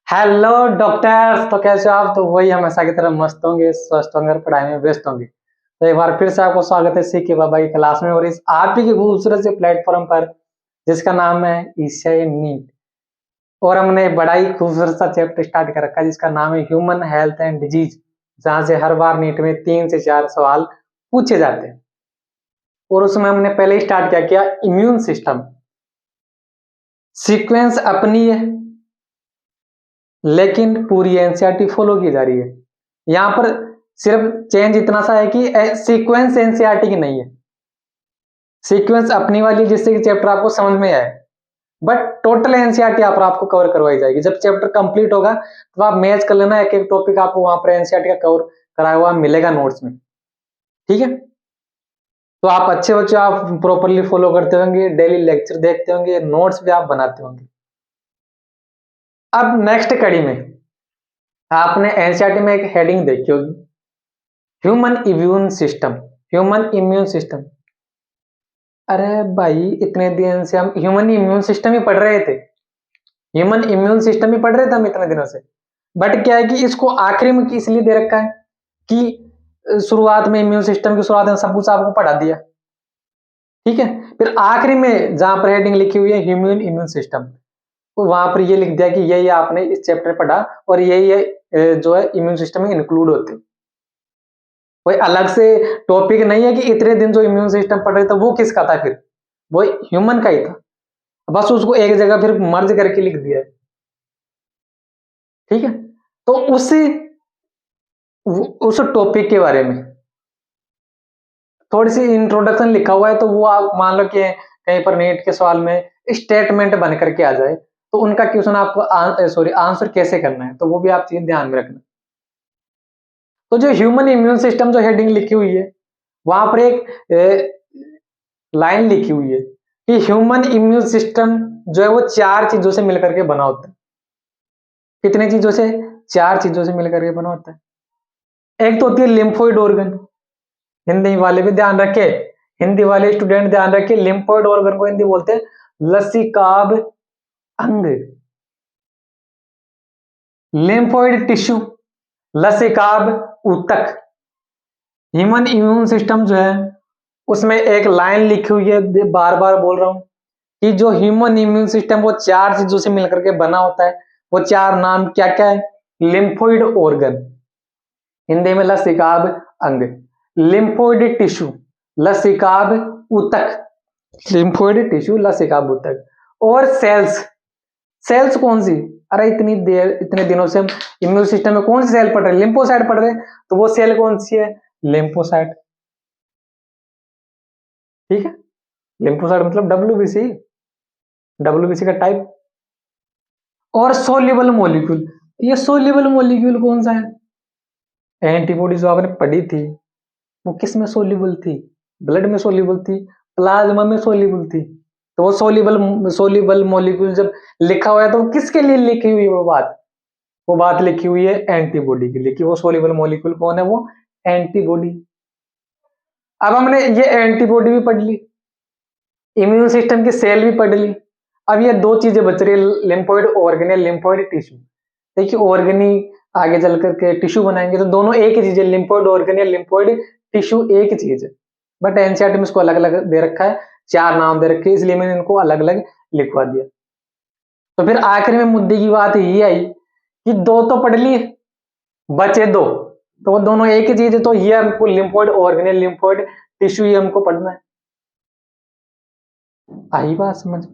Hello doctors. तो कैसे हो आप? तो वही हमेशा की तरह मस्त होंगे, स्वस्थ होंगे और पढ़ाई में व्यस्त होंगे। तो एक बार फिर से आपको स्वागत है सीखे बाबा की क्लास में और इस आप ही के खूबसूरत से प्लेटफॉर्म पर जिसका नाम है ईशय नीट। और हमने एक बड़ा ही खूबसूरत सा चैप्टर स्टार्ट कर रखा है जिसका नाम है ह्यूमन हेल्थ एंड डिजीज, जहाँ से हर बार नीट में 3 से 4 सवाल पूछे जाते हैं। और उसमें हमने पहले ही स्टार्ट किया इम्यून सिस्टम। सीक्वेंस अपनी है लेकिन पूरी एनसीईआरटी फॉलो की जा रही है। यहाँ पर सिर्फ चेंज इतना सा है कि सीक्वेंस एनसीईआरटी की नहीं है, सीक्वेंस अपनी वाली जिससे कि चैप्टर आपको समझ में आए। बट टोटल एनसीईआरटी आप आपको कवर करवाई जाएगी। जब चैप्टर कंप्लीट होगा तो आप मैच कर लेना, एक एक टॉपिक आपको वहां पर एनसीईआरटी का कवर कराया हुआ मिलेगा नोट्स में। ठीक है, तो आप अच्छे बच्चे आप प्रॉपरली फॉलो करते होंगे, डेली लेक्चर देखते होंगे, नोट्स भी आप बनाते होंगे। अब नेक्स्ट कड़ी में आपने एनसीईआरटी में एक हेडिंग देखी होगी, human immune system. Human immune system, अरे भाई इतने दिन से हम ह्यूमन इम्यून सिस्टम ही पढ़ रहे थे, ह्यूमन इम्यून सिस्टम ही पढ़ रहे थे हम इतने दिनों से। बट क्या है कि इसको आखिरी में इसलिए दे रखा है कि शुरुआत में इम्यून सिस्टम की शुरुआत में सब कुछ आपको पढ़ा दिया। ठीक है, फिर आखिरी में जहां पर हेडिंग लिखी हुई है ह्यूमन इम्यून सिस्टम, तो वहां पर ये लिख दिया कि यही आपने इस चैप्टर पढ़ा और यही जो है इम्यून सिस्टम में इंक्लूड होते हैं। कोई अलग से टॉपिक नहीं है कि इतने दिन जो इम्यून सिस्टम पढ़ रहे थे वो किसका था, फिर वो ह्यूमन का ही था, बस उसको एक जगह फिर मर्ज करके लिख दिया है। ठीक है, तो उस टॉपिक के बारे में थोड़ी सी इंट्रोडक्शन लिखा हुआ है, तो वो आप मान लो कि कहीं पर नीट के सवाल में स्टेटमेंट बन करके आ जाए तो उनका क्वेश्चन आपको सॉरी आंसर कैसे करना है, तो वो भी आप चीज ध्यान में रखना। तो जो ह्यूमन इम्यून सिस्टम जो हेडिंग लिखी हुई है वहां पर एक लाइन लिखी हुई है कि ह्यूमन इम्यून सिस्टम जो है वो 4 चीजों से मिलकर के बना होता है। कितने चीजों से? 4 चीजों से मिलकर के बना होता है। एक तो होती है लिम्फोइड ऑर्गन, हिंदी वाले भी ध्यान रखे, हिंदी वाले स्टूडेंट ध्यान रखे, लिम्फोइड ऑर्गन को हिंदी बोलते हैं लसीकाब अंग, लिम्फोइड टिश्यू, लसीकाब ऊतक। ह्यूमन इम्यून सिस्टम जो है उसमें एक लाइन लिखी हुई है, बार बार बोल रहा हूं कि जो ह्यूमन इम्यून सिस्टम वो 4 चीजों से मिलकर के बना होता है। वो 4 नाम क्या क्या है? लिम्फोइड ऑर्गन, हिंदी में लसीकाब अंग, लिम्फोइड टिश्यू, लसीकाब ऊतक, लिम्फोइड टिश्यू लसीकाब ऊतक, और सेल्स। सेल्स कौन सी? अरे इतनी देर इतने दिनों से हम इम्यून सिस्टम में कौन सी सेल पढ़ रहे हैं? लिम्फोसाइट पढ़ रहे हैं, तो वो सेल कौन सी है? लिम्फोसाइट। ठीक है, लिम्फोसाइट मतलब डब्ल्यूबीसी, डब्ल्यूबीसी का टाइप। और सोल्यूबल मॉलिक्यूल, ये सोल्यूबल मॉलिक्यूल कौन सा है? एंटीबॉडी जो आपने पढ़ी थी वो किस में सोल्यूबल थी? ब्लड में सोल्यूबल थी, प्लाज्मा में सोल्यूबल थी। तो वो सोल्यूबल सोल्यूबल मॉलिक्यूल जब लिखा हुआ है तो वो किसके लिए लिखी हुई है? वो बात लिखी हुई है एंटीबॉडी के लिए कि वो सोल्यूबल मॉलिक्यूल कौन है? वो एंटीबॉडी। अब हमने ये एंटीबॉडी भी पढ़ ली, इम्यून सिस्टम की सेल भी पढ़ ली। अब ये 2 चीजें बच रही है, लिम्फोइड ऑर्गन या लिम्फोइड टिश्यू। देखिए ऑर्गनी आगे चल करके टिश्यू बनाएंगे तो दोनों एक ही चीज है, लिम्फोइड ऑर्गन या लिम्फोइड टिश्यू एक ही चीज है। बट एनसीईआरटी में इसको अलग अलग दे रखा है, 4 नाम दे रखे, इसलिए मैंने इनको अलग अलग लिखवा दिया। तो फिर आखिर में मुद्दे की बात ये आई कि 2 तो पढ़ लिए, बचे 2, तो वो दोनों एक ही चीज है, तो ये हमको लिम्फोइड ऑर्गन या लिम्फोइड टिश्यू ये हमको पढ़ना है। आई बात समझ?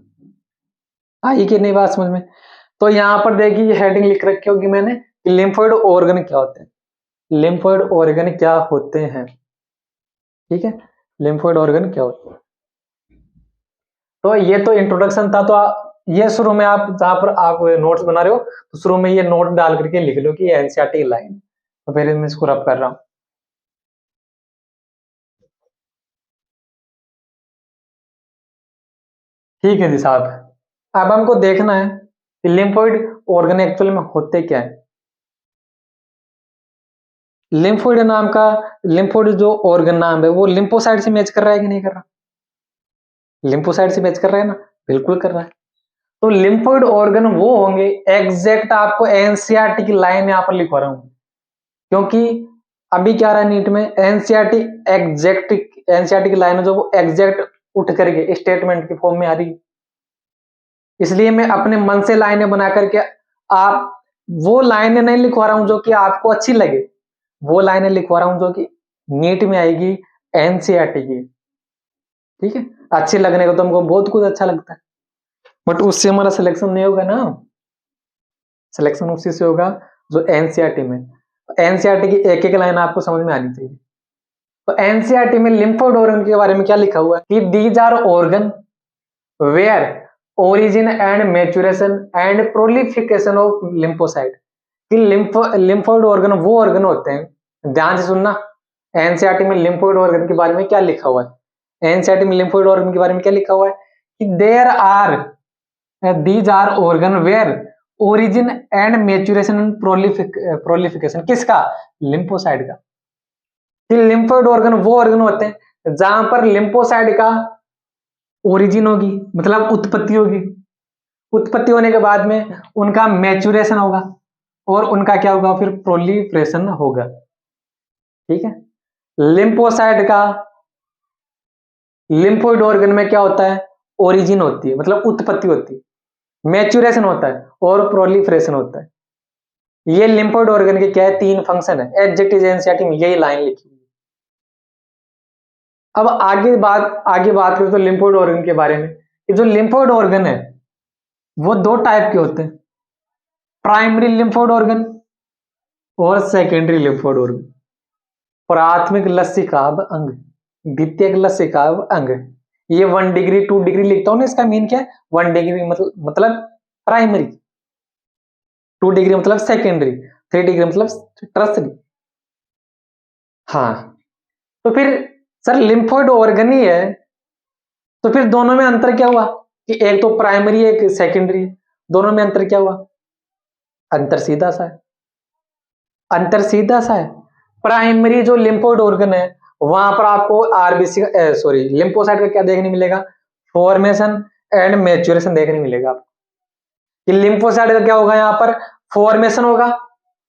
आई कि नहीं बात समझ में? तो यहाँ पर देखिए ये हेडिंग लिख रखी होगी मैंने कि लिम्फोइड ऑर्गन क्या होते हैं, लिम्फोइड ऑर्गन क्या होते हैं। ठीक है, लिम्फोइड ऑर्गन क्या होते हैं। तो ये तो इंट्रोडक्शन था, तो ये शुरू में आप जहां पर आप नोट्स बना रहे हो तो शुरू में ये नोट डाल करके लिख लो कि ये एनसीईआरटी लाइन। तो फिर मैं इसको रब कर रहा हूं। ठीक है जी साहब, अब हमको देखना है कि लिम्फोइड ऑर्गन एक्चुअल में होते क्या है। लिम्फोइड नाम का, लिम्फोइड जो ऑर्गन नाम है वो लिम्फोसाइट से मैच कर रहा है कि नहीं कर रहा? लिम्फोसाइट से मैच कर रहा है ना, बिल्कुल कर रहा है। तो लिम्फोइड ऑर्गन वो होंगे, एग्जैक्ट आपको एनसीईआरटी की लाइन यहाँ पर लिखवा रहा हूं, क्योंकि अभी क्या रहा है नीट में, एनसीईआरटी एग्जैक्ट, एनसीईआरटी की लाइन जो वो एग्जैक्ट उठ करके स्टेटमेंट की फॉर्म में आ रही, इसलिए मैं अपने मन से लाइनें बना करके आप वो लाइनें नहीं लिखवा रहा हूं जो कि आपको अच्छी लगे, वो लाइनें लिखवा रहा हूं जो कि नीट में आएगी एनसीईआरटी की। ठीक है, अच्छी लगने को तो हमको बहुत कुछ अच्छा लगता है, बट उससे हमारा सिलेक्शन नहीं होगा ना, सिलेक्शन उसी से होगा जो एनसीईआरटी में, एनसीईआरटी की एक एक लाइन आपको समझ में आनी चाहिए। तो एनसीईआरटी में लिम्फोइड ऑर्गन के बारे में क्या लिखा हुआ है कि these are organ where origin and maturation and proliferation of lymphocyte, कि लिम्फोइड ऑर्गन वो ऑर्गन होते हैं, ध्यान से सुनना, एनसीईआरटी में लिम्फोइड ऑर्गन के बारे में क्या लिखा हुआ है, एनसीईआरटी में लिम्फोइड ऑर्गन के बारे में क्या लिखा हुआ है कि there are, these are organ where origin and maturation and proliferation, किसका, लिम्फोसाइट का, कि लिम्फोइड ऑर्गन वो ऑर्गन होते हैं जहां पर लिम्फोसाइट का ओरिजिन होगी, मतलब उत्पत्ति होगी, उत्पत्ति होने के बाद में उनका मैच्योरेशन होगा और उनका क्या होगा, फिर प्रोलिफरेशन होगा। ठीक है, लिम्फोसाइट का लिम्फोइड ऑर्गन में क्या होता है, ओरिजिन होती है, मतलब उत्पत्ति होती है, मैच्योरेशन होता है और प्रोलिफरेशन होता है। ये लिम्फोइड ऑर्गन के क्या है, तीन फंक्शन है, एग्जैक्ट एनसीईआरटी में यही लाइन लिखी हुई है। अब आगे बात करें तो लिम्फोइड ऑर्गन के बारे में, कि जो लिम्फोइड ऑर्गन है वो दो टाइप के होते हैं, प्राइमरी लिम्फोइड ऑर्गन और सेकेंडरी लिम्फोइड ऑर्गन। प्राथमिक लसीकाभ अंग, द्वितीयक लसीकाभ अंग, ये 1 डिग्री 2 डिग्री लिखता हूं ना, इसका मीन क्या है, 1 डिग्री मतलब प्राइमरी, 2 डिग्री मतलब सेकेंडरी, 3 डिग्री मतलब टर्सरी। हाँ, तो फिर सर लिम्फोइड ऑर्गन ही है, तो फिर दोनों में अंतर क्या हुआ कि एक तो प्राइमरी एक सेकेंडरी, दोनों में अंतर क्या हुआ, अंतर सीधा सा है, अंतर सीधा सा है। प्राइमरी जो लिम्फोइड ऑर्गन है वहां पर आपको आरबीसी सॉरी लिम्फोसाइट का क्या देखने मिलेगा, फॉर्मेशन एंड मैच्योरेशन देखने मिलेगा आपको, कि लिम्फोसाइट का क्या होगा, यहां पर फॉर्मेशन होगा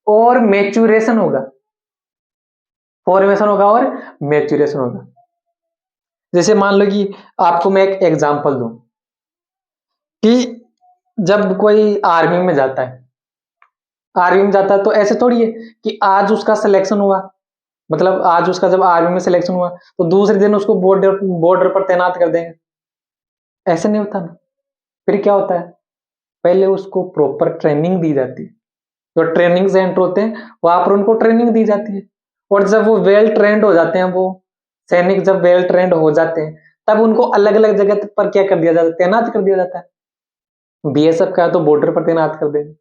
और मैच्योरेशन होगा, फॉर्मेशन होगा और मैच्योरेशन होगा। जैसे मान लो कि आपको मैं एक एग्जांपल दूं कि जब कोई आर्मी में जाता है, आर्मी में जाता है तो ऐसे थोड़ी है कि आज उसका सिलेक्शन हुआ, मतलब आज उसका जब आर्मी में सिलेक्शन हुआ तो दूसरे दिन उसको बॉर्डर पर तैनात कर देंगे, ऐसे नहीं होता ना। फिर क्या होता है, पहले उसको प्रॉपर ट्रेनिंग दी जाती है, जो ट्रेनिंग सेंटर होते हैं वहां पर उनको ट्रेनिंग दी जाती है, और जब वो वेल ट्रेंड हो जाते हैं, वो सैनिक जब वेल ट्रेंड हो जाते हैं तब उनको अलग अलग जगह पर क्या कर दिया जाता है, तैनात कर दिया जाता है। बीएसएफ का है तो बॉर्डर पर तैनात कर देंगे,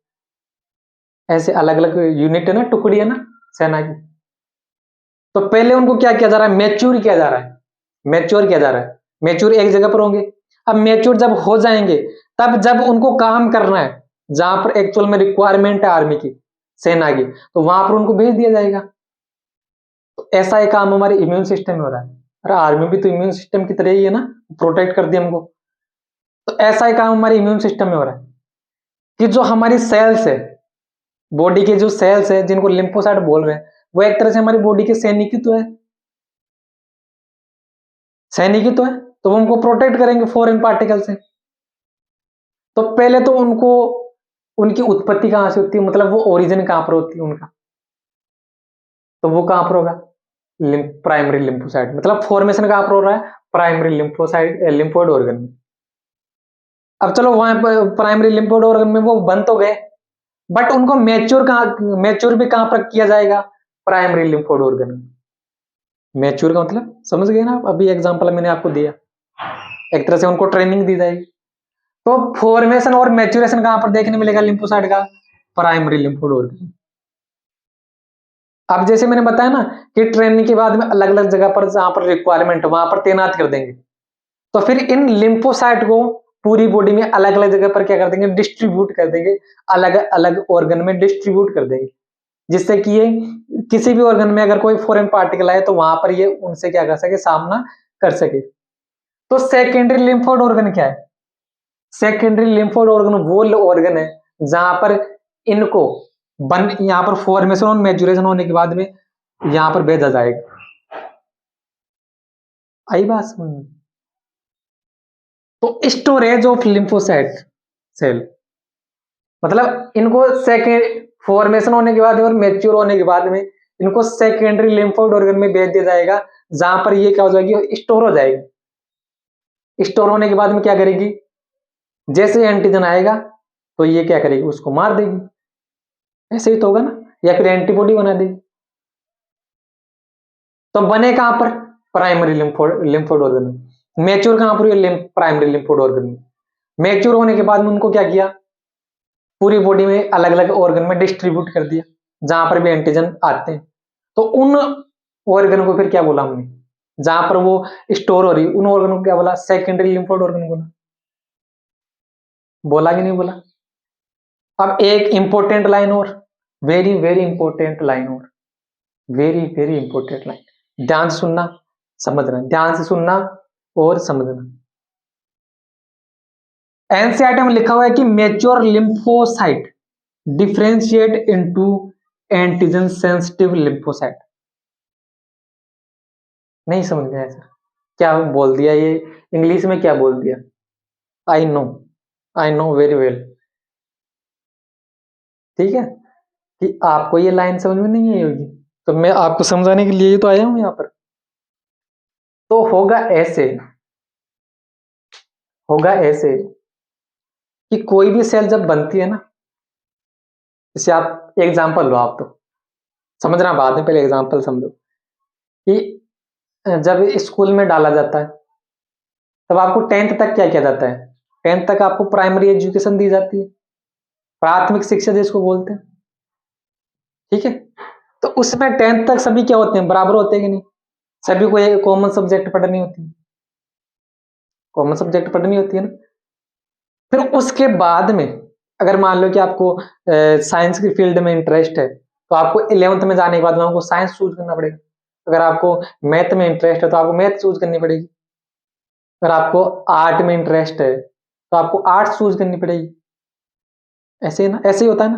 ऐसे अलग अलग यूनिट है ना, टुकड़ी है ना सेना की। तो पहले उनको क्या किया जा रहा है, मैच्योर किया जा रहा है, मैच्योर किया जा रहा है, मैच्योर एक जगह पर होंगे। अब मैच्योर जब हो जाएंगे तब जब उनको काम करना है जहां पर एक्चुअल में रिक्वायरमेंट है आर्मी की, सेना की, तो वहां पर उनको भेज दिया जाएगा। तो ऐसा ही काम हमारे इम्यून सिस्टम में हो रहा है, अरे आर्मी भी तो इम्यून सिस्टम की तरह ही है ना, प्रोटेक्ट करती है हमको। तो ऐसा ही काम हमारे इम्यून सिस्टम में हो रहा है कि जो हमारी सेल्स है, बॉडी के जो सेल्स है जिनको लिम्फोसाइट बोल रहे हैं, वो एक तरह से हमारी बॉडी के सैनिक ही तो है, सैनिक ही तो है, तो वो हमको प्रोटेक्ट करेंगे फॉरेन पार्टिकल से। तो पहले तो उनको उनकी उत्पत्ति कहां से होती है, मतलब वो ओरिजिन कहां पर होती है उनका, तो वो कहां पर होगा, प्राइमरी लिम्फोसाइट, मतलब फॉर्मेशन कहां पर हो रहा है, प्राइमरी लिम्फोसाइट लिम्फोइड ऑर्गन में। अब चलो वहां पर प्राइमरी लिम्फोइड ऑर्गन में वो बन तो गए, बट उनको मैच्योर भी कहां पर किया जाएगा, प्राइमरी लिम्फोइड ऑर्गन में। मैच्योर का मतलब समझ गए ना आप, अभी एग्जांपल मैंने आपको दिया, एक तरह से उनको ट्रेनिंग दी जाएगी। तो फॉर्मेशन और मैच्योरेशन कहां पर देखने मिलेगा लिम्फोसाइट का, प्राइमरी लिम्फोइड ऑर्गन। अब जैसे मैंने बताया ना कि ट्रेनिंग के बाद में अलग अलग जगह पर जहां पर रिक्वायरमेंट वहां पर तैनात कर देंगे, तो फिर इन लिम्फोसाइट को पूरी बॉडी में अलग अलग जगह पर क्या कर देंगे, डिस्ट्रीब्यूट कर देंगे, अलग अलग ऑर्गन में डिस्ट्रीब्यूट कर देंगे, जिससे कि ये किसी भी ऑर्गन में अगर कोई फॉरेन पार्टिकल आए तो वहां पर ये उनसे क्या कर सके, सामना कर सके। तो सेकेंडरी लिम्फोइड ऑर्गन क्या है, सेकेंडरी लिम्फोइड ऑर्गन वो ऑर्गन है जहां पर इनको यहाँ पर फॉर्मेशन और मैच्योरेशन होने के बाद में यहाँ पर भेजा जाएगा। आई बात समझ में? तो स्टोरेज ऑफ लिम्फोसाइट सेल, मतलब इनको सेकेंड फॉर्मेशन होने के बाद और मैच्योर होने के बाद में इनको सेकेंडरी लिम्फोइड ऑर्गन में भेज दिया जाएगा, जहां पर ये क्या हो जाएगी, स्टोर हो जाएगी। स्टोर होने के बाद में क्या करेगी, जैसे एंटीजन आएगा तो ये क्या करेगी, उसको मार देगी। ऐसे ही तो होगा ना, या फिर एंटीबॉडी बना देगी। तो बने कहां पर, प्राइमरी लिम्फोइड ऑर्गन में। मैच्योर कहां पर हुए, प्राइमरी लिम्फोइड ऑर्गन में। मैच्योर होने के बाद में उनको क्या किया, पूरी बॉडी में अलग अलग ऑर्गन में डिस्ट्रीब्यूट कर दिया, जहां पर भी एंटीजन आते हैं। तो उन ऑर्गन को फिर क्या बोला हमने, जहां पर वो स्टोर हो रही, उन ऑर्गन को क्या बोला, सेकेंडरी लिम्फोइड ऑर्गन बोला। बोला कि नहीं बोला? अब एक इंपॉर्टेंट लाइन और, वेरी वेरी इंपॉर्टेंट लाइन और, वेरी वेरी इंपॉर्टेंट लाइन, ध्यान से सुनना समझना, ध्यान से सुनना और समझना। एनसीईआरटी में लिखा हुआ है कि mature lymphocyte differentiate into antigen sensitive lymphocyte. नहीं समझ में आया सर, क्या बोल दिया ये, इंग्लिश में क्या बोल दिया? I know, I know very well. ठीक है, कि आपको ये लाइन समझ में नहीं आई होगी, तो मैं आपको समझाने के लिए ही तो आया हूं यहां पर। तो होगा ऐसे, होगा ऐसे कि कोई भी सेल जब बनती है ना, जैसे आप एग्जांपल लो, आप तो समझना बाद में, पहले एग्जांपल समझो। कि जब स्कूल में डाला जाता है तब आपको 10th तक क्या किया जाता है, 10th तक आपको प्राइमरी एजुकेशन दी जाती है, प्राथमिक शिक्षा जिसको बोलते हैं। ठीक है, तो उसमें 10th तक सभी क्या होते हैं, बराबर होते हैं कि नहीं? सभी को ये कॉमन सब्जेक्ट पढ़नी होती है, कॉमन सब्जेक्ट पढ़नी होती है ना। फिर उसके बाद में अगर मान लो कि आपको साइंस की फील्ड में इंटरेस्ट है, तो आपको 11th में जाने के बाद में आपको साइंस चूज करना पड़ेगा। अगर आपको मैथ में इंटरेस्ट है तो आपको मैथ चूज करनी पड़ेगी। अगर आपको आर्ट में इंटरेस्ट है तो आपको आर्ट्स चूज करनी पड़ेगी। ऐसे ही ना, ऐसे ही होता है ना।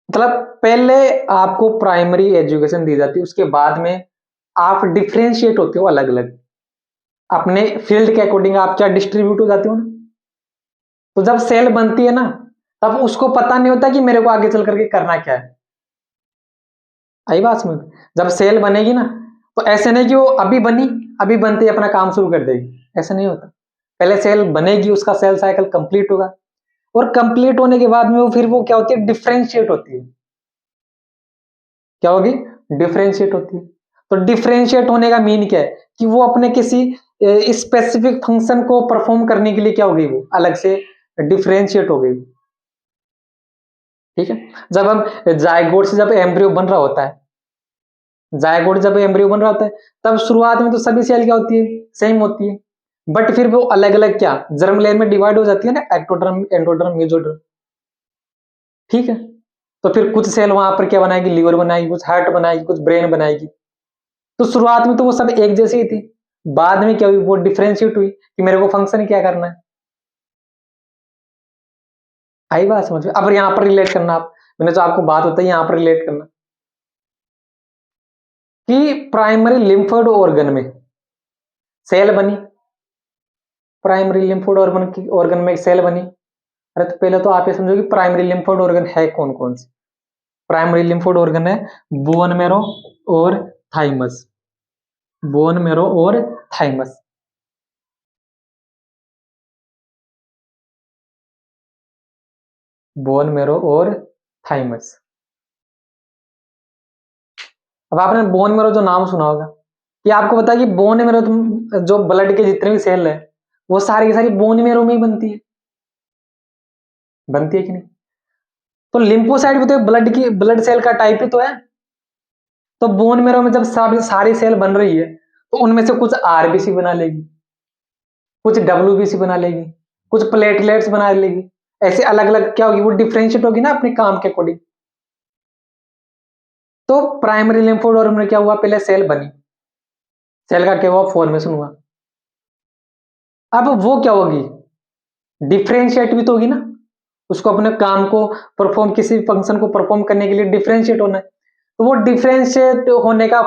मतलब पहले आपको प्राइमरी एजुकेशन दी जाती है, उसके बाद में आप डिफ्रेंशिएट होते हो अलग अलग, अपने फील्ड के अकॉर्डिंग आप क्या डिस्ट्रीब्यूट हो जाते हो ना। तो जब सेल बनती है ना, तब उसको पता नहीं होता कि मेरे को आगे चल करके करना क्या है। आई बात समझ? जब सेल बनेगी ना, तो ऐसे नहीं कि वो अभी बनी, अभी बनते ही अपना काम शुरू कर देगी, ऐसा नहीं होता। पहले सेल बनेगी, उसका सेल साइकिल कंप्लीट होगा, और कंप्लीट होने के बाद में वो फिर वो क्या होती है, डिफ्रेंशिएट होती है। क्या होगी, डिफ्रेंशिएट होती है। तो डिफ्रेंशिएट होने का मीन क्या है, कि वो अपने किसी स्पेसिफिक फंक्शन को परफॉर्म करने के लिए क्या हो गई, वो अलग से डिफ्रेंशिएट हो गई। ठीक है, जब हम जायगोट से जब एम्ब्रियो बन रहा होता है, जायगोट जब एम्ब्रियो बन रहा होता है, तब शुरुआत में तो सभी सेल क्या होती है, सेम होती है। बट फिर वो अलग अलग क्या, जर्म लेयर में डिवाइड हो जाती है ना, एक्टोडर्म, एंडोडर्म, मेसोडर्म। ठीक है, तो फिर कुछ सेल वहां पर क्या बनाएगी, लीवर बनाएगी, कुछ हार्ट बनाएगी, कुछ ब्रेन बनाएगी। तो शुरुआत में तो वो सब एक जैसी ही थी, बाद में क्या हुई, वो डिफरेंशिएट हुई कि मेरे को फंक्शन क्या करना है। आई बात समझ में? अब यहाँ पर रिलेट करना, आप, मैंने जो आपको बात होता है यहाँ पर रिलेट करना, कि प्राइमरी लिम्फोइड ऑर्गन में सेल बनी, प्राइमरी लिम्फोइड ऑर्गन में एक सेल बनी। अरे तो पहले तो आप ये समझो कि प्राइमरी लिम्फोइड ऑर्गन है कौन कौन से। प्राइमरी लिम्फोइड ऑर्गन है बोन मेरो और थाइमस, बोन मेरो और थाइमस। बोन मेरो और थाइमस। अब आपने बोन मेरो जो नाम सुना होगा, कि आपको पता है कि बोन मेरो जो ब्लड के जितने भी सेल है, वो सारी की सारी बोन मेरो में ही बनती है, बनती है कि नहीं? तो लिम्फोसाइट भी तो ब्लड की, ब्लड सेल का टाइप ही तो है। तो बोन मेरो में जब सारी सेल बन रही है, तो उनमें से कुछ आरबीसी बना लेगी, कुछ डब्ल्यूबीसी बना लेगी, कुछ प्लेटलेट्स बना लेगी। ऐसे अलग अलग क्या होगी, वो डिफ्रेंशिएट होगी ना अपने काम के अकॉर्डिंग। तो प्राइमरी लिम्फोइड ऑर्गन में क्या हुआ, पहले सेल बनी, सेल का क्या हुआ, फॉर्मेशन हुआ। अब वो क्या होगी, डिफरेंशिएट भी तो होगी ना, उसको अपने काम को परफॉर्म, किसी फंक्शन को परफॉर्म करने के लिए डिफरेंशिएट होना है। तो वो डिफरेंशिएट होने का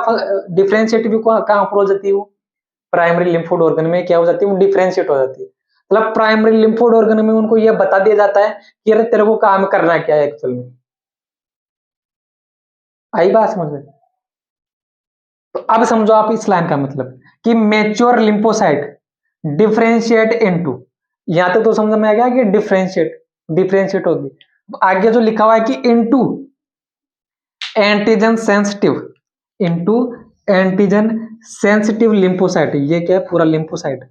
डिफरेंशिएट भी कहाँ पर हो जाती है, वो प्राइमरी लिम्फोड ऑर्गन में क्या हो जाती है, वो डिफरेंशिएट हो जाती है। मतलब प्राइमरी लिम्फोड ऑर्गन में उनको यह बता दिया जाता है कि अरे तेरे को काम करना क्या है एक्चुअल में। आई बात समझ में? तो अब समझो आप इस लाइन का मतलब कि मैच्योर लिम्फोसाइट डिफरेंशिएट इनटू, यहां तक तो समझ में आ गया कि डिफरेंशिएट डिफरेंशिएट होगी। आगे जो लिखा हुआ है कि into antigen sensitive, into antigen sensitive lymphocyte, ये क्या है, पूरा lymphocyte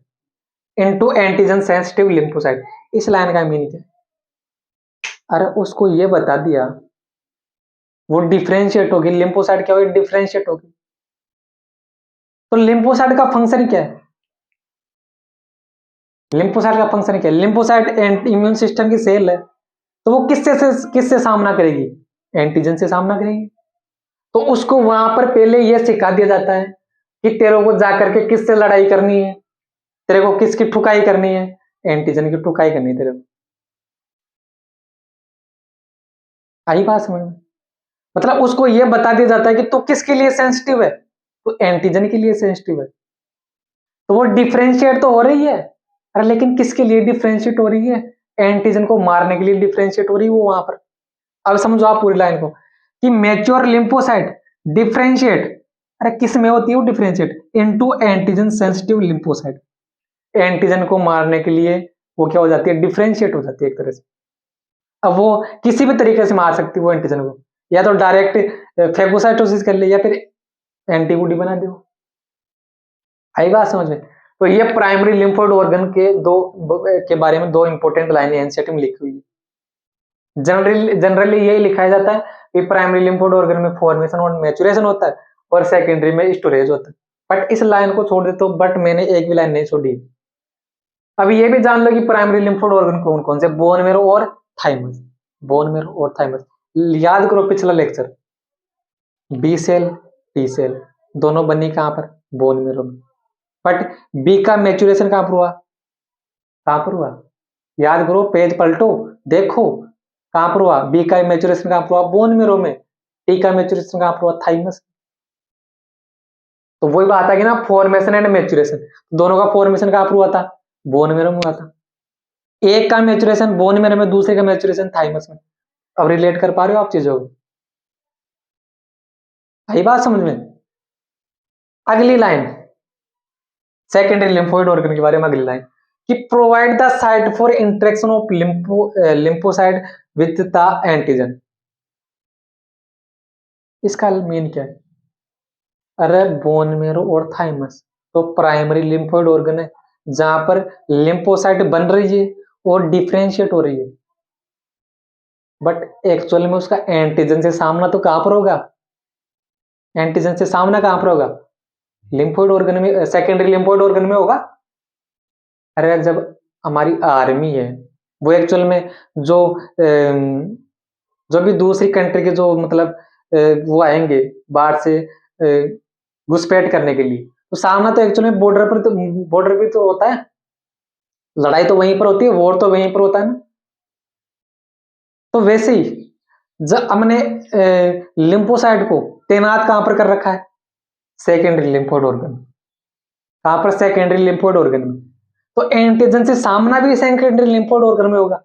into antigen sensitive lymphocyte. इस लाइन का मीनिंग क्या है? अरे उसको ये बता दिया वो डिफरेंशिएट होगी, लिम्फोसाइट क्या होगी, डिफरेंशिएट होगी। तो लिम्फोसाइट का फंक्शन क्या है, लिम्फोसाइट का फंक्शन क्या है, लिम्फोसाइट इम्यून सिस्टम की सेल है, तो वो किससे सामना करेगी, एंटीजन से सामना करेगी। तो उसको वहां पर पहले यह सिखा दिया जाता है कि तेरे को जाकर के किससे लड़ाई करनी है, तेरे को किसकी ठुकाई करनी है, एंटीजन की ठुकाई करनी है तेरे को। आई बात समझ में? मतलब उसको यह बता दिया जाता है कि तू किसके लिए सेंसिटिव है, तो एंटीजन के लिए सेंसिटिव है। तो वो डिफरेंशिएट तो हो रही है, अरे लेकिन किसके लिए डिफरेंशिएट हो रही है, एंटीजन को मारने के लिए डिफरेंशिएट हो रही है वो वहां पर। अब समझो आप पूरी लाइन को कि मैच्योर लिम्फोसाइट डिफरेंशिएट, अरे किस में होती है वो differentiate, into antigen sensitive lymphocyte, antigen को मारने के लिए वो क्या हो जाती है, डिफरेंशिएट हो जाती है एक तरह से। अब वो किसी भी तरीके से मार सकती है वो एंटीजन को, या तो डायरेक्ट फेगोसाइटोसिस कर ले या फिर एंटीबॉडी बना दे। आई बात समझ में? तो ये प्राइमरी लिम्फोइड ऑर्गन के के बारे में दो इंपॉर्टेंट लाइनें एनसीईआरटी में लिखी हुई है। जनरली यही लिखा जाता है कि प्राइमरी लिम्फोइड ऑर्गन में फॉर्मेशन और मैचुरेशन होता है और सेकेंडरी में स्टोरेज होता है। बट इस लाइन को छोड़ दे तो, बट मैंने एक भी लाइन नहीं छोड़ी। अब ये भी जान लो कि प्राइमरी लिम्फोइड ऑर्गन कौन कौन से, बोन मेरो और थाइमस, बोन मेरो और थाइमस। याद करो पिछला lecture, B cell T cell दोनों बनी कहां पर, बोन मेरो में। बट बी का मैच्योरेशन कहां पर हुआ, कहां पर हुआ, याद करो, पेज पलटो, देखो कहां पर हुआ, बी का मैच्योरेशन कहां पर हुआ, बोन मेरो में। टी का मैच्योरेशन कहां पर हुआ, थाइमस। तो वही बात आ गई ना, फॉर्मेशन एंड मैच्योरेशन, दोनों का फॉर्मेशन कहां पर हुआ था, बोन मेरो में हुआ था। एक का मैच्योरेशन बोन मेरो में, दूसरे का मैच्योरेशन थाइमस में। अब रिलेट कर पा रहे हो आप चीजों को, आई बात समझ में? अगली लाइन सेकेंडरी लिम्फोइड ऑर्गन के बारे में, अगली लाइन कि provide the site for interaction of lymphocyte with the antigen. इसका मीन क्या है, अरे बोन मेरो और थाइमस तो प्राइमरी लिम्फोइड ऑर्गन है जहां पर लिम्फोसाइट बन रही है और डिफरेंशिएट हो रही है। बट एक्चुअल में उसका एंटीजन से सामना तो कहां पर होगा, एंटीजन से सामना कहां पर होगा, लिम्फोइड ऑर्गन में, सेकेंडरी लिम्फोइड ऑर्गन में होगा। अरे जब हमारी आर्मी है वो एक्चुअल में जो जो भी दूसरी कंट्री के जो मतलब वो आएंगे बाहर से घुसपैठ करने के लिए, तो सामना तो एक्चुअल में बॉर्डर पर, तो बॉर्डर भी तो होता है, लड़ाई तो वहीं पर होती है, वॉर तो वहीं पर होता है ना। तो वैसे ही जब हमने लिम्फोसाइट को तैनात कहां पर कर रखा है, सेकेंडरी लिम्फोइड ऑर्गन, कहां पर, सेकेंडरी लिम्फोइड ऑर्गन में। तो एंटीजन से सामना भी सेकेंडरी लिम्फोइड ऑर्गन में होगा।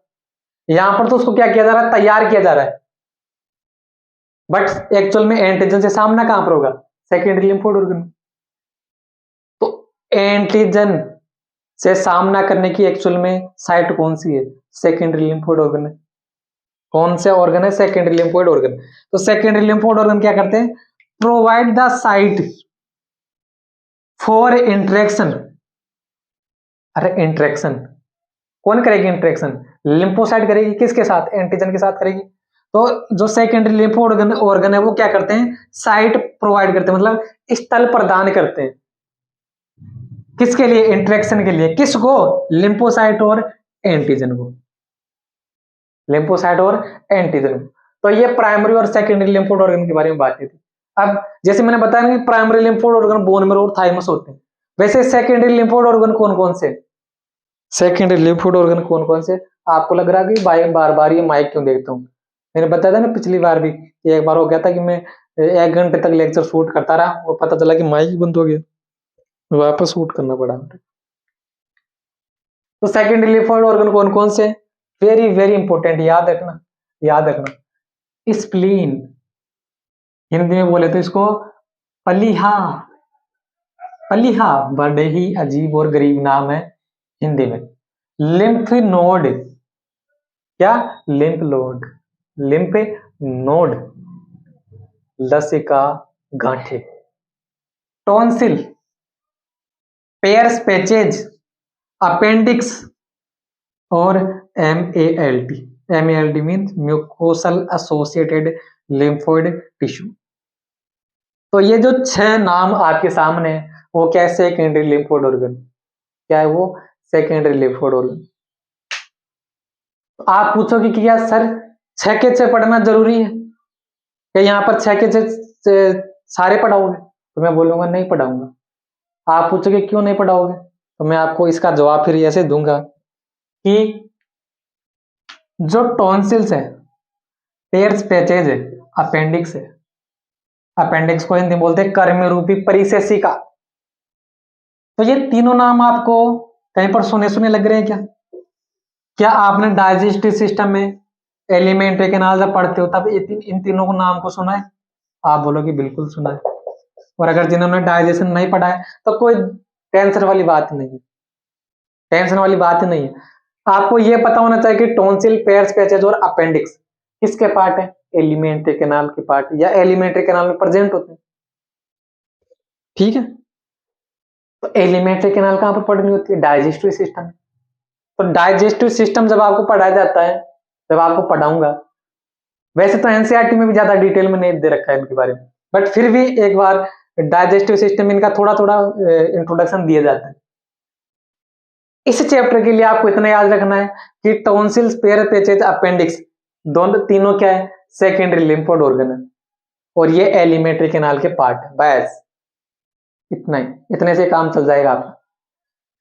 यहां पर तो उसको क्या किया जा रहा है, तैयार किया जा रहा है, बट एक्चुअल में एंटीजन से सामना कहां पर होगा, सेकेंडरी लिम्फोइड ऑर्गन में। तो एंटीजन से सामना करने की एक्चुअल में साइट कौन सी है, सेकेंडरी लिम्फोइड ऑर्गन है। कौन सा ऑर्गन है, सेकेंडरी लिम्फोइड ऑर्गन। तो सेकेंडरी लिम्फोइड ऑर्गन क्या करते हैं, provide the site for interaction. अरे इंटरेक्शन कौन करेगी, इंटरेक्शन लिम्फोसाइट करेगी, किसके साथ, एंटीजन के साथ करेगी। तो जो सेकेंडरी लिम्फोइड ऑर्गन है वो क्या करते हैं, साइट प्रोवाइड करते हैं, मतलब स्थल प्रदान करते हैं, किसके लिए, इंटरेक्शन के लिए, किसको, लिम्फोसाइट और एंटीजन को, लिम्फोसाइट और एंटीजन। तो ये प्राइमरी और सेकेंडरी लिम्फोइड ऑर्गन के बारे में बात की थी। अब जैसे मैंने बताया ना कि primary lymphoid organ bone marrow और थाइमस होते हैं, वैसे सेकेंडरी लिम्फोइड ऑर्गन कौन कौन से, सेकेंडरी लिम्फोइड ऑर्गन कौन कौन से? आपको लग रहा है कि बार बार ये माइक क्यों देखता हूँ? मैंने बताया था ना पिछली बार भी, एक बार हो गया था कि मैं 1 घंटे तक लेक्चर शूट करता रहा, वो पता चला कि माइक ही बंद हो गया, वापस शूट करना पड़ा। तो सेकेंडरी लिम्फोइड ऑर्गन कौन कौन से? वेरी वेरी इंपॉर्टेंट, याद रखना, याद रखना। स्प्लीन, हिंदी में बोले तो इसको पलीहा। पलीहा बड़े ही अजीब और गरीब नाम है हिंदी में। लिम्फ नोड, क्या? लिम्फ नोड, लिम्फ नोड, लसिका गांठे। टॉन्सिल, पेयर्स पैचेज, अपेंडिक्स और MALT। MALT means mucosal associated lymphoid tissue. तो ये जो 6 नाम आपके सामने है, वो क्या है? Secondary lymphoid organ. क्या है वो? Secondary lymphoid organ. आप पूछोगे कि क्या सर 6 के 6 पढ़ना जरूरी है? क्या यहाँ पर 6 के 6 सारे पढ़ाओगे? तो मैं बोलूंगा नहीं पढ़ाऊंगा। आप पूछोगे क्यों नहीं पढ़ाओगे? तो मैं आपको इसका जवाब फिर ऐसे दूंगा कि जो टॉन्सिल्स है, पेयर्स पैचेज है, अपेंडिक्स है, अपेंडिक्स को हिंदी में बोलते हैं कर्म रूपी परिसेसिका। तो ये तीनों नाम आपको कहीं पर सुने सुने लग रहे हैं क्या? क्या आपने डाइजेस्टिव सिस्टम में एलिमेंट्री कैनाल जब पढ़ते हो तब इन तीनों को नाम को सुना है? आप बोलोगे बिल्कुल सुना है। और अगर जिन्होंने डाइजेशन नहीं पढ़ा है तो कोई टेंशन वाली बात नहीं है, टेंशन वाली बात ही नहीं है। आपको यह पता होना चाहिए कि टॉन्सिल, पेयर्स पैचेज और अपेंडिक्स किसके पार्ट है? एलिमेंट्री कैनाल के पार्ट, या एलिमेंट्री कैनाल में प्रेजेंट होते हैं। ठीक है, तो एलिमेंट्री कैनाल कहां पर पढ़नी होती है? Digestive system. तो डाइजेस्टिव सिस्टम जब आपको पढ़ाया जाता है, जब आपको पढ़ाऊंगा, वैसे तो एनसीईआरटी में भी ज्यादा डिटेल में नहीं दे रखा है इनके बारे में, बट फिर भी एक बार डाइजेस्टिव सिस्टम इनका थोड़ा थोड़ा इंट्रोडक्शन दिया जाता है। इस चैप्टर के लिए आपको इतना याद रखना है कि टॉन्सिल्स, पेयर पैचेज, अपेंडिक्स दोनों तीनों क्या है? सेकेंडरी लिम्फोइड ऑर्गन है, और ये एलिमेंट्री कैनाल के पार्ट है। बस इतना ही, इतने से काम चल जाएगा आपका।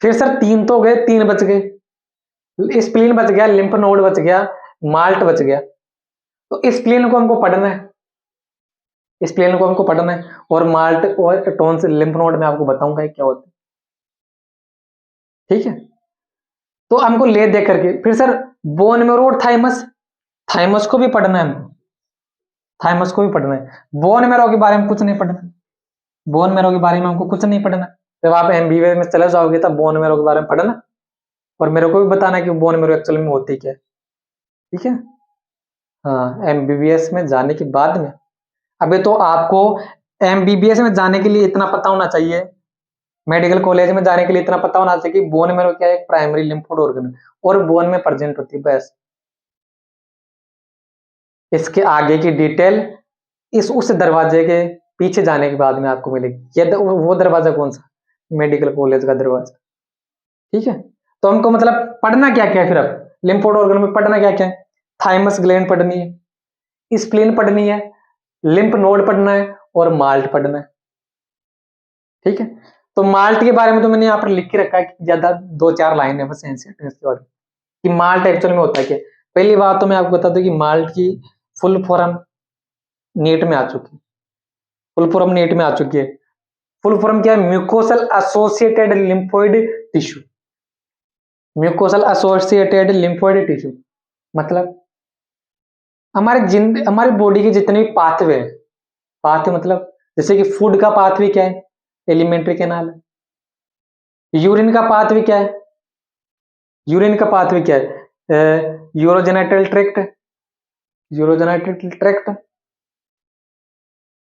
फिर सर 3 तो गए, 3 बच गए। स्प्लीन बच गया, लिम्फ नोड बच गया, माल्ट बच गया। तो स्प्लीन को हमको पढ़ना है, स्प्लीन को हमको पढ़ना है, और माल्ट और टॉन्सिल, लिम्फ नोड में आपको बताऊंगा क्या होता है। ठीक है, तो हमको ले दे करके फिर सर बोन मेरो और थाइमस, थाइमस को भी पढ़ना है हमको, थाइमस को भी पढ़ना है। बोन मेरो के बारे में कुछ नहीं पढ़ना, बोन मेरो के बारे में हमको कुछ नहीं पढ़ना। जब आप MBBS में चले जाओगे तब बोन मेरो के बारे में पढ़ना, और मेरे को भी बताना कि बोन मेरो एक्चुअल में होती क्या है। ठीक है, हाँ, MBBS में जाने के बाद में, अबे तो आपको MBBS में जाने के लिए इतना पता होना चाहिए, मेडिकल कॉलेज में जाने के लिए इतना पता होना चाहिए कि बोन मेरो क्या है? एक प्राइमरी लिम्फोइड ऑर्गन है और बोन में प्रेजेंट होती है। बस इसके आगे की डिटेल इस उस दरवाजे के पीछे जाने के बाद में आपको मिलेगी। ये वो दरवाजा कौन सा? मेडिकल कॉलेज का दरवाजा। ठीक है, तो हमको मतलब पढ़ना क्या क्या है फिर? अब लिम्फोइड ऑर्गन में पढ़ना क्या क्या है? थाइमस ग्लैंड पढ़नी है, स्प्लीन पढ़नी है, लिम्फ नोड पढ़ना है, और माल्ट पढ़ना है। ठीक है, तो माल्ट के बारे में तो मैंने यहाँ पर लिख के रखा है कि ज्यादा 2-4 लाइन है बस एनसीईआरटी के बारे में, कि माल्ट एक्चुअल में होता है क्या। पहली बात तो मैं आपको बता दूं कि माल्ट की फुल फॉर्म नीट में आ चुकी है, फुल फॉर्म नीट में आ चुकी है। फुल फॉर्म क्या है? Mucosal associated lymphoid tissue. Mucosal associated lymphoid tissue मतलब हमारे बॉडी के जितने भी पाथवे हैं, पाथवे मतलब जैसे कि फूड का पाथवे क्या है? एलिमेंट्री कैनाल है। यूरिन का पाथवे क्या है? यूरिन का पाथवे क्या है? Urogenital tract, urogenital tract.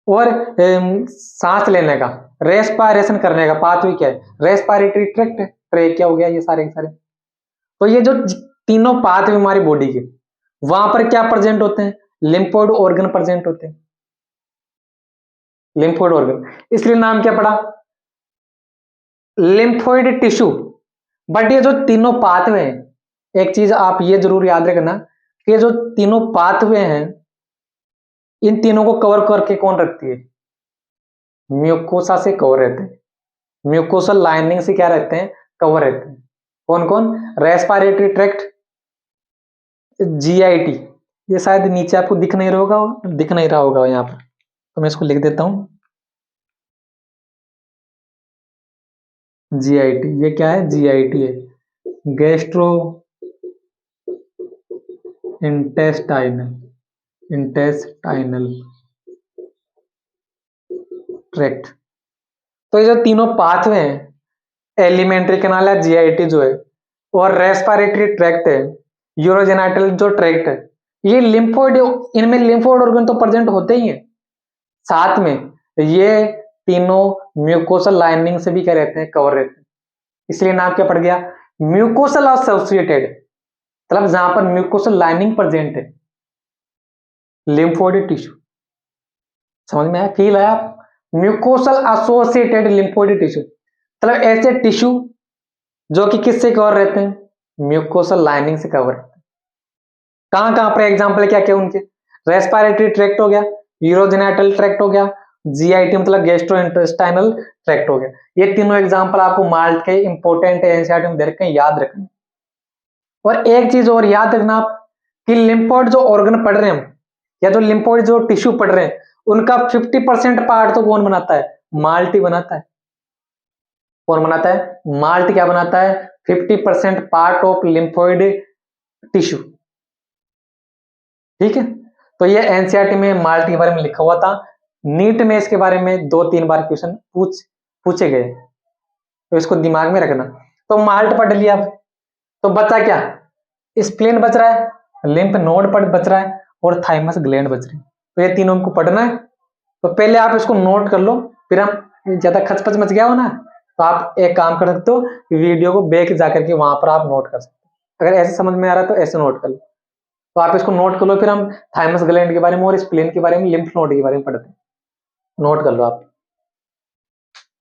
और सांस लेने का, रेस्पायरेशन करने का पाथवे क्या है? रेस्पायरेटरी ट्रैक्ट, ट्रैक क्या हो गया? ये सारे सारे। तो ये जो तीनों पाथवे हमारी बॉडी के, वहां पर क्या प्रेजेंट होते हैं? लिम्फोइड ऑर्गन प्रेजेंट होते हैं, लिम्फोइड ऑर्गन, इसलिए नाम क्या पड़ा? Lymphoid tissue. बट ये जो तीनों पाथवे हैं, एक चीज आप ये जरूर याद रखना कि ये जो तीनों पाथवे हैं, इन तीनों को कवर करके कौन रखती है? म्यूकोसा से कवर रहते हैं, म्यूकोसल लाइनिंग से क्या रहते हैं? कवर रहते हैं। कौन कौन? रेस्पिरेटरी ट्रैक्ट, जीआईटी, ये शायद नीचे आपको दिख नहीं रहा होगा यहाँ पर, तो मैं इसको लिख देता हूं। जीआईटी, ये क्या है? जीआईटी है, गैस्ट्रो इंटेस्टाइनल ट्रैक्ट। तो ये जो तीनों पाथवे हैं, एलिमेंट्री कैनाल है, जीआईटी जो है, और रेस्पिरेटरी ट्रैक्ट है, यूरोजेनाइटल जो ट्रैक्ट है, ये लिम्फोइड, इनमें लिम्फोइड ऑर्गन तो प्रेजेंट होते ही हैं, साथ में ये तीनों म्यूकोसल लाइनिंग से भी क्या रहते हैं? कवर रहते हैं, इसलिए नाम क्या पड़ गया? म्यूकोसल एसोसिएटेड, मतलब जहां पर म्यूकोसल लाइनिंग प्रेजेंट है, लिम्फोइड टिश्यू। समझ में आया? फील आया? म्यूकोसल एसोसिएटेड लिम्फोइड टिश्यू, मतलब ऐसे टिश्यू जो कि किससे कवर रहते हैं? म्यूकोसल लाइनिंग से कवर रहते हैं। कहां कहां पर एग्जांपल क्या क्या उनके? रेस्पिरेटरी ट्रैक्ट हो गया, यूरोजेनाइटल ट्रैक्ट हो गया, जीआईटी मतलब गैस्ट्रोइंटेस्टाइनल ट्रैक्ट हो गया। ये तीनों एग्जांपल आपको माल्ट के इंपॉर्टेंट एनसीईआरटी में दे रखे हैं, याद रखना। और एक चीज और याद रखना आप, कि लिम्फोइड जो ऑर्गन पढ़ रहे हैं या जो लिम्फोइड जो टिश्यू पढ़ रहे हैं, उनका 50% पार्ट तो कौन बनाता है? माल्ट ही बनाता है। कौन बनाता है? माल्ट क्या बनाता है? 50% पार्ट ऑफ लिम्फोइड टिश्यू। ठीक है, तो ये एनसीईआरटी में माल्ट के बारे में लिखा हुआ था, नीट में इसके बारे में 2-3 बार क्वेश्चन पूछे गए, तो इसको दिमाग में रखना। तो माल्ट पढ़ लिया, तो बचा क्या? स्प्लीन बच रहा है, लिम्फ नोड बच रहा है, और थाइमस ग्लैंड बच रही है। तो ये तीनों को पढ़ना है, तो पहले आप इसको नोट कर लो, फिर हम ज्यादा खचपच मच गया हो ना, तो आप एक काम कर सकते हो, वीडियो को बैक जाकर के वहां पर आप नोट कर सकते हो। अगर ऐसे समझ में आ रहा है तो ऐसे नोट कर लो, तो आप इसको नोट कर लो, फिर हम थाइमस ग्लैंड के बारे में और स्प्लीन के बारे में, लिम्फ नोड के बारे में पढ़ते हैं। नोट कर लो आप।